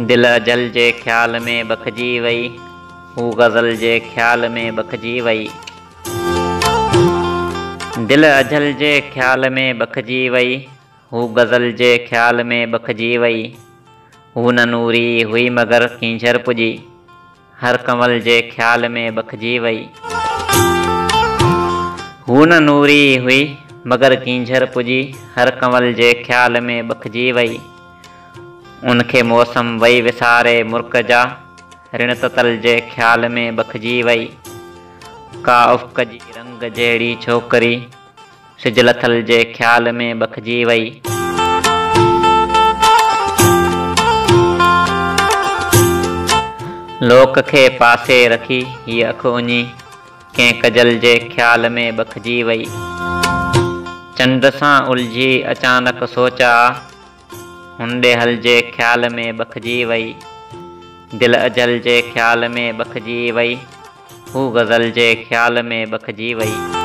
दिल अजल जे ख़्याल में बखजी वई, हू गज़ल जे ख़्याल में बखजी वई। दिल अजल जे ख़्याल में बखजी वई, हू गज़ल जे ख़्याल में बखजी वई। हू न नूरी हुई मगर कींझर पुॼी, हर कंवल जे ख़्याल में बखजी वई। हू न नूरी हुई मगर कींझर पुॼी, हर कंवल जे ख़्याल में बखजी वई। उनखे मौसम वई विसारे मुर्क जा, रिण ततल जे ख़्याल में बखजी वई। का उफ़्क़ जी रंग जहिड़ी छोकिरी, सिज लथल जे ख़्याल में बखजी वई। लोक खे पासे रखी हीअ अखि उञी, कंहिं कजल जे ख़्याल में बखजी वई। चंड सां उलझी अचानक सोचा, हुंडे हल जे ख़्याल में बखजी वई। दिल अजल जे ख़्याल में बखजी वई, हू गज़ल जे ख़्याल में बखजी वई।